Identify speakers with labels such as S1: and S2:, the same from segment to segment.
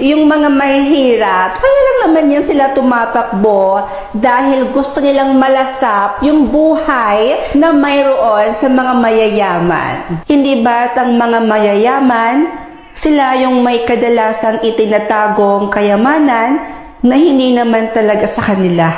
S1: yung mga mahihirap, kaya lang naman yan sila tumatakbo dahil gusto nilang malasap yung buhay na mayroon sa mga mayayaman. Hindi ba't ang mga mayayaman, sila yung may kadalasang itinatagong kayamanan na hindi naman talaga sa kanila?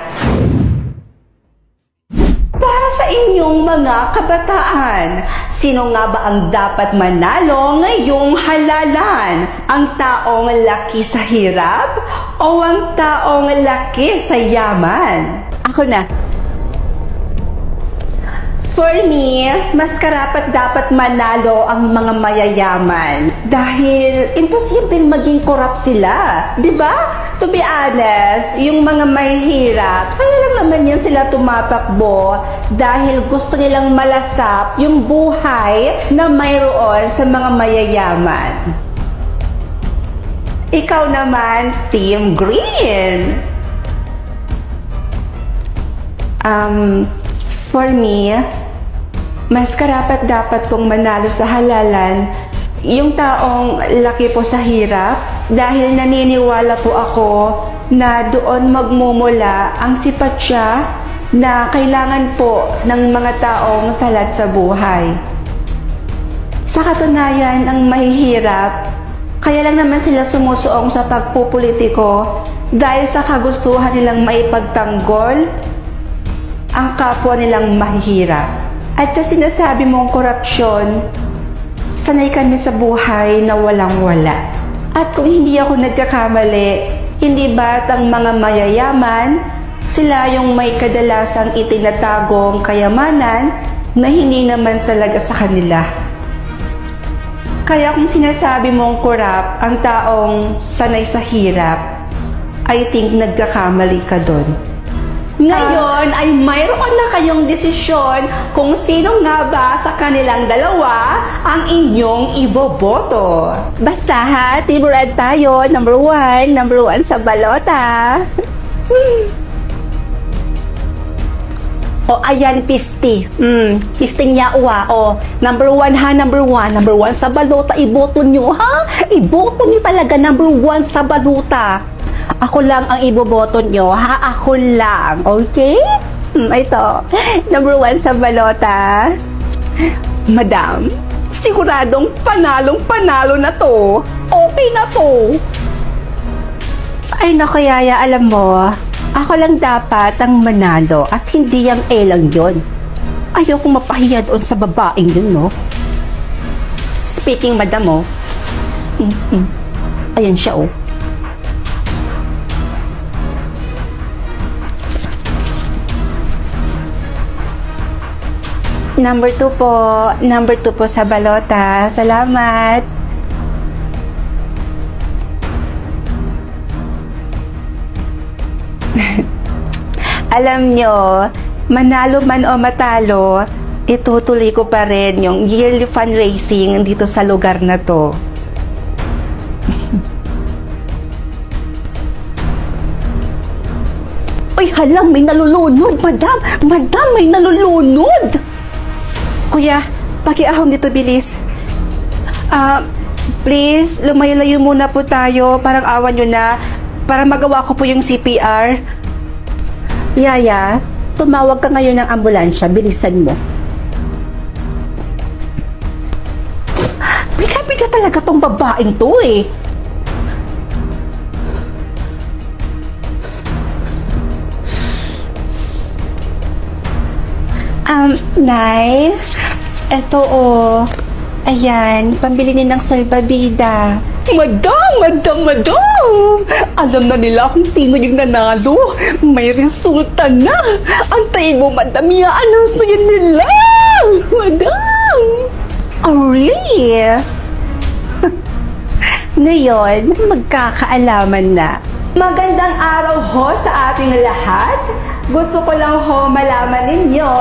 S1: Para sa inyong mga kabataan, sino nga ba ang dapat manalo ngayong halalan? Ang taong laki sa hirap o ang taong laki sa yaman? Ako na. For me, mas karapat dapat manalo ang mga mayayaman dahil imposibleng maging korap sila, di ba? To be honest, yung mga mahihirap, kaya lang naman yan sila tumatakbo dahil gusto nilang malasap yung buhay na mayroon sa mga mayayaman. Ikaw naman, Team Green. For me, mas karapat dapat pong manalo sa halalan yung taong laki po sa hirap dahil naniniwala po ako na doon magmumula ang sipat siya na kailangan po ng mga taong salat sa buhay. Sa katunayan, ang mahihirap, kaya lang naman sila sumusuong sa pagpupolitiko dahil sa kagustuhan nilang maipagtanggol ang kapwa nilang mahihirap. At sa sinasabi mong korupsyon, sanay kami sa buhay na walang-wala. At kung hindi ako nagkakamali, hindi ba't ang mga mayayaman, sila yung may kadalasang itinatagong kayamanan na hindi naman talaga sa kanila? Kaya kung sinasabi mong korap ang taong sanay sa hirap, I think nagkakamali ka doon. Ngayon ay mayroon na kayong desisyon kung sino nga ba sa kanilang dalawa ang inyong iboboto. Basta ha, Team Red tayo, number one sa balota. O ayan, Pisti. Pisting niya uwa. O, number one ha, number one sa balota, iboto nyo ha? Iboto nyo talaga number one sa balota. Ako lang ang iboboto nyo, ha? Ako lang, okay? Ito, number one sa balota. Madam, siguradong panalo na to. Okay na to. Ay naku, Yaya, alam mo, ako lang dapat ang manalo at hindi yung lang yun. Ayokong mapahiya doon sa babaeng yun, no? Speaking, madam, oh. Ayan siya, oh. Number 2 po. Number 2 po sa balota. Salamat. Alam nyo, manalo man o matalo, itutuloy ko pa rin yung yearly fundraising dito sa lugar na to. Uy, halang, may nalulunod, madam! Madam, may nalulunod! Kuya, pakiahon dito, bilis. Please, lumayo-layo muna po tayo. Parang awan nyo na. Para magawa ko po yung CPR. Yaya, tumawag ka ngayon ng ambulansya. Bilisan mo. Biga-biga talaga tong babaeng to eh. Nay, eto oh. Ayan, pambili niyo ng salbabida. Madam! Alam na nila kung sino yung nanalo. May resulta na. Antayin mo, madam. I-announce na yun nila. Madam! Oh, really? Ngayon, magkakaalaman na. Magandang araw ho sa ating lahat. Gusto ko lang ho malaman ninyo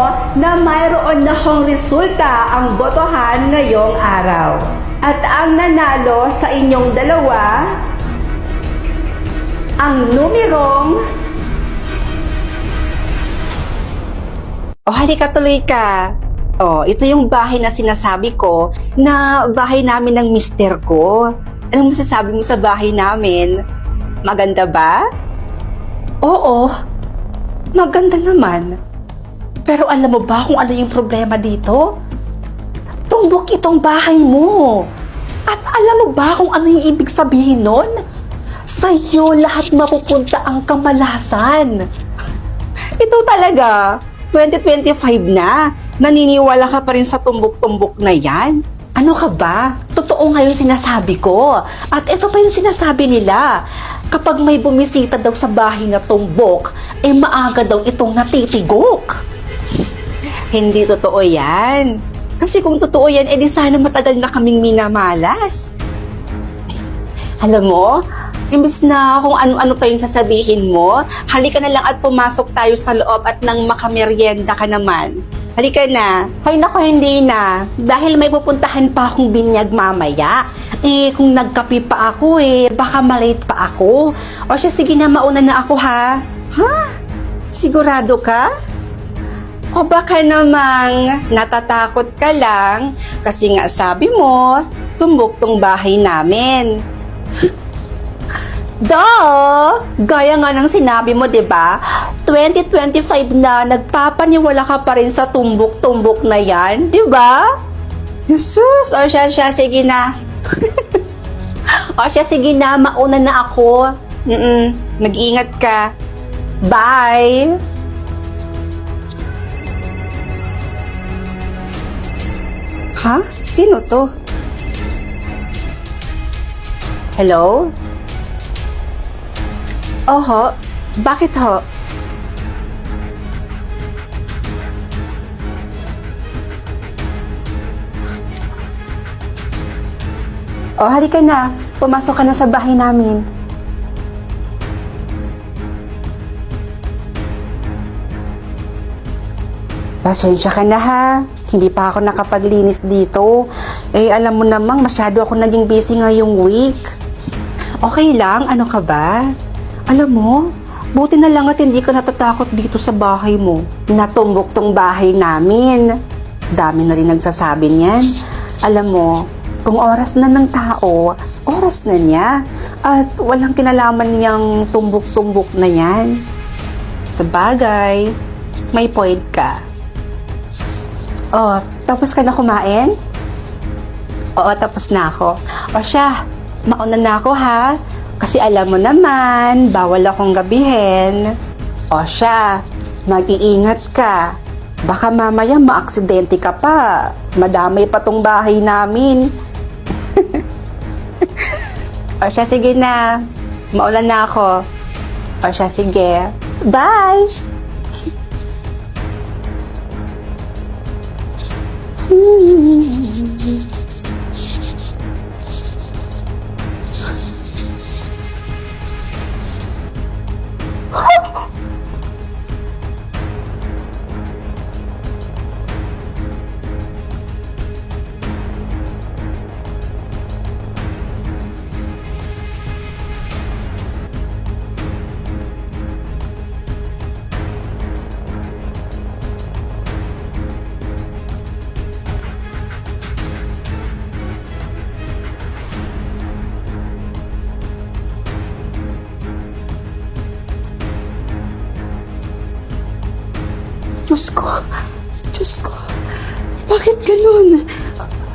S1: na mayroon na hong resulta ang botohan ngayong araw. At ang nanalo sa inyong dalawa, ang numerong... halika, tuloy ka. Ito yung bahay na sinasabi ko na bahay namin ng mister ko. Anong masasabi mo sa bahay namin? Maganda ba? Oo, maganda naman. Pero alam mo ba kung ano yung problema dito? Tumbok itong bahay mo. At alam mo ba kung ano yung ibig sabihin nun? Sa'yo lahat mapupunta ang kamalasan. Ito talaga, 2025 na. Naniniwala ka pa rin sa tumbok-tumbok na yan? Ano ka ba? Totoo nga yung sinasabi ko. At ito pa yung sinasabi nila. Kapag may bumisita daw sa bahay na tumbok, maaga daw itong natitigok. Hindi totoo yan. Kasi kung totoo yan, di sana matagal na kaming minamalas. Alam mo, imbis na kung ano-ano pa yung sasabihin mo, halika na lang at pumasok tayo sa loob at nang makameryenda ka naman. Halika na. Ay nako, hindi na. Dahil may pupuntahan pa akong binyag mamaya. Kung nagkape pa ako baka malate pa ako. O siya, sige na, mauna na ako ha. Ha? Sigurado ka? O baka namang natatakot ka lang kasi nga sabi mo, tumbok tong bahay namin. Gaya nga ng sinabi mo, 'di ba? 2025 na, nagpapaniwala ka pa rin sa tumbok-tumbok na 'yan, 'di ba? Jesus, o siya, sige na. O siya, sige na, mauna na ako. Mag-ingat ka. Bye. Ha? Sino to? Hello? Oho, bakit ho? O, halika na. Pumasok ka na sa bahay namin. Pasensya ka na ha. Hindi pa ako nakapaglinis dito. Alam mo namang masyado ako naging busy ngayong week. Okay lang, ano ka ba? Alam mo, buti na lang at hindi ka natatakot dito sa bahay mo. Natumbok tong bahay namin. Dami na rin nagsasabi niyan. Alam mo, kung oras na ng tao, oras na niya. At walang kinalaman niyang tumbok-tumbok na yan. Sa bagay, may point ka. Oh, tapos ka na kumain? Oo, tapos na ako. O siya, mauna na ako ha. Kasi alam mo naman, bawal akong gabihin. O siya, mag-iingat ka. Baka mamaya maaksidente ka pa. Madamay pa tong bahay namin. O siya, sige na. Mauna na ako. O siya, sige. Bye! Diyos ko, bakit ganun?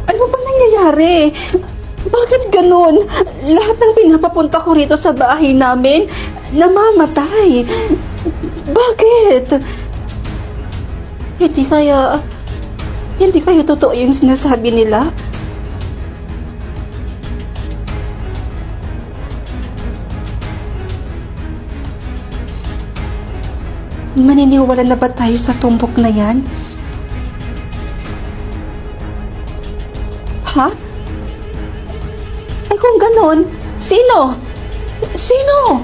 S1: Ano ba nangyayari? Bakit ganun? Lahat ng pinapapunta ko rito sa bahay namin, namamatay. Bakit? Hindi kaya totoo yung sinasabi nila? Maniniwala na ba tayo sa tumbok na yan? Ha? Ay kung ganon, sino? Sino?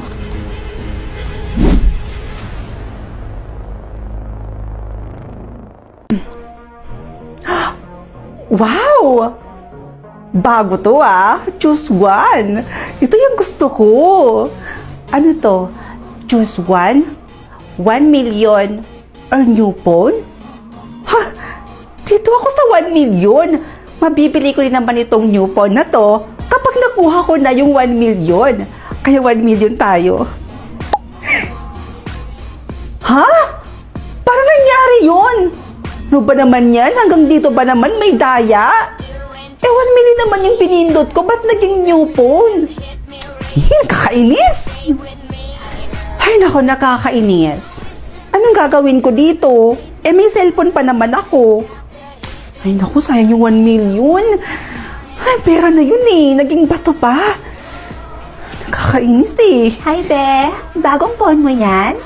S1: Wow! Bago to Choose one. Ito yung gusto ko. Ano to? Choose one? 1 million or new phone? Ha? Dito ako sa 1 million. Mabibili ko rin naman itong new phone na to kapag nakuha ko na yung 1 million. Kaya 1 million tayo. Ha? Parang nangyari yun. Ano ba naman yan? Hanggang dito ba naman may daya? 1 million naman yung pinindot ko. Ba't naging new phone? Kakainis. Ay nako, nakakainis. Anong gagawin ko dito? May cellphone pa naman ako. Ay naku, sayang yung 1 million. Ay, pera na yun Naging bato pa. Nakakainis
S2: Hi, Be. Bagong phone mo yan?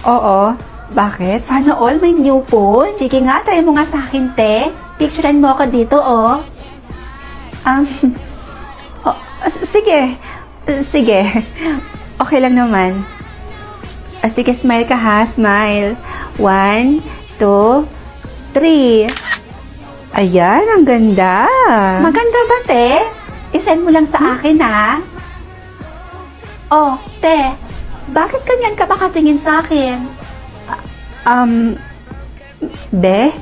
S1: Oo. Bakit?
S2: Sana all may new phone. Sige nga, try mo nga sa akin, te. Picturean mo ako dito, oh.
S1: Sige. Sige. Okay lang naman. Sige, smile ka ha. Smile. 1, 2, 3. Ayan, ang ganda.
S2: Maganda ba, te? I-send mo lang sa akin, ha? Oh, te. Bakit ganyan ka makatingin sa akin?
S1: Be?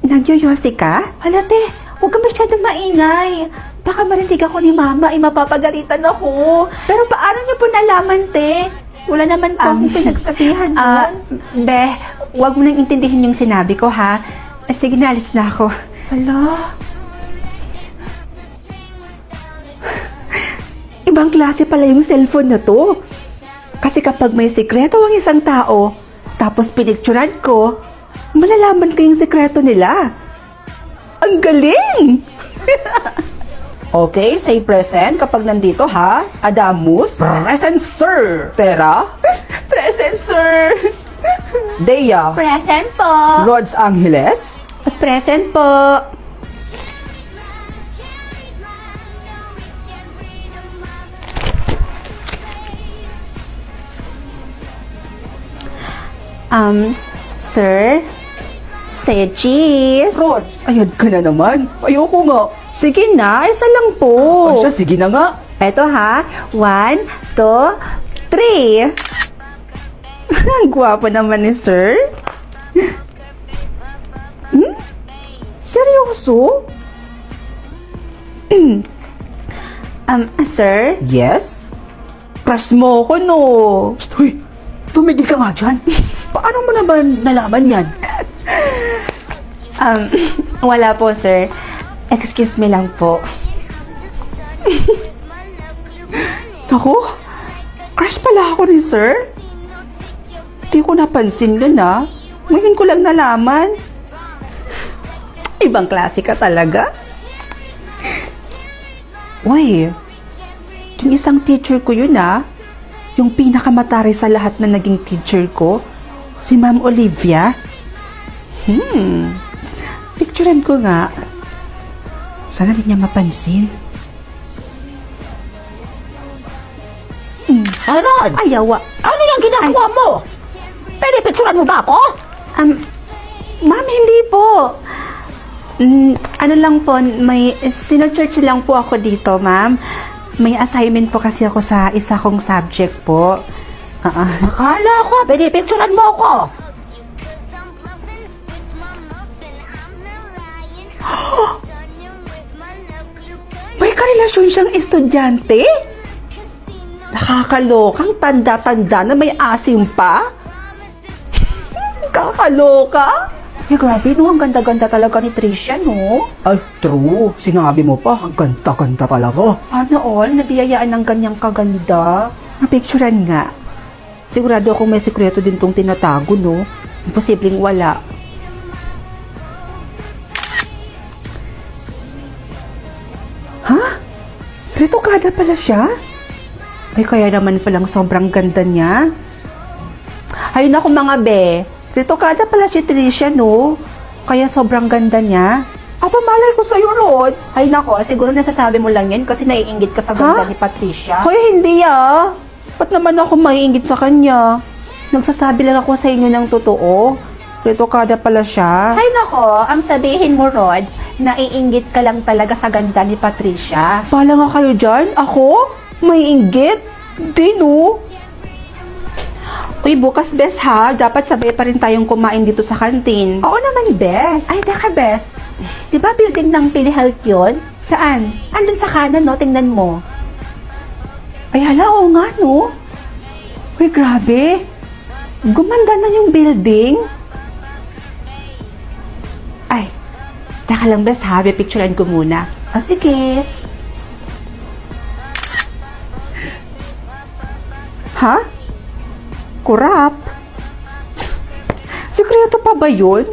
S1: Nagyoyosi ka?
S2: Hala, te. Huwag ka masyadong maingay. Baka marinig ako ni Mama, mapapagalitan ako. Pero paano niyo po nalaman, te? Wala naman po akong pinagsabihan doon.
S1: Be, huwag mo nang intindihin yung sinabi ko, ha? Sige na, alis na ako.
S2: Hala.
S1: Ibang klase pala yung cellphone na to. Kasi kapag may sikreto ang isang tao, tapos pinicturan ko, malalaman ko yung sikreto nila. Ang galing! Okay, say present kapag nandito ha. Adamus. Present, sir. Tera. Present, sir. Dea.
S2: Present po.
S1: Rods Angeles.
S2: Present po.
S1: Sir? Say cheese. Rods, ayun ka na naman. Ayoko nga. Sige na, isa lang po. Siya, sige na nga. Eto ha. 1, 2, 3. Ang gwapo naman ni sir. Seryoso? Sir? Yes? Crush mo ko, no? Uy, tumigil ka nga dyan. Paano mo naman nalaman yan? Wala po, sir. Excuse me lang po. Naku, crush pala ako ni sir. Di ko napansin yun, ha? Ngayon ko lang nalaman. Ibang klase ka talaga. Uy, yung isang teacher ko yun, ha? Yung pinakamatari sa lahat na naging teacher ko, si Ma'am Olivia. Picturean ko nga. Sana di niya mapansin.
S2: Rod!
S1: Ayawa.
S2: Ano yung ginagawa mo? Pwede picturean mo ba ako?
S1: Ma'am, hindi po. Ano lang po, may sino-church lang po ako dito, ma'am. May assignment po kasi ako sa isa kong subject po.
S2: Akala ko, pwede picturean mo ako.
S1: May karelasyon siyang estudyante? Nakakalokang tanda-tanda na may asim pa? Kakaloka?
S2: Ay, grabe no, ang ganda-ganda talaga ni Tricia, no?
S1: Ay, true. Sinabi mo pa, ang ganda-ganda talaga.
S2: Sana all, nabiyayaan ng ganyang kaganda.
S1: Napicturean nga. Sigurado akong may sikreto din tong tinatago, no? Imposibleng wala. Ha? Retokada pala siya? Ay, kaya naman palang sobrang ganda niya. Ay, naku mga be. Retokada pala si Tricia, no? Kaya sobrang ganda niya. Aba, malay ko sa'yo, Rods.
S2: Ay nako, siguro nasasabi mo lang yan kasi naiinggit ka sa ganda ni Patricia.
S1: Hoy, hindi ah. Ba't naman ako maiinggit sa kanya? Nagsasabi lang ako sa inyo ng totoo. Retokada pala siya.
S2: Ay nako, ang sabihin mo, Rods, naiinggit ka lang talaga sa ganda ni Patricia.
S1: Pala nga kayo dyan? Ako? Maiinggit? Di, no? Uy, bukas, Bes, ha? Dapat sabay pa rin tayong kumain dito sa kantin.
S2: Oo naman, Bes.
S1: Ay, teka, Bes.
S2: Di ba building ng PhilHealth yun?
S1: Saan?
S2: Andun sa kanan, no? Tingnan mo.
S1: Ay, hala, oo nga, no? Uy, grabe. Gumanda na yung building. Ay, taka lang bes ha, pipicturean ko muna.
S2: Sige.
S1: Ha? Kurap? Sikreto pa ba yun?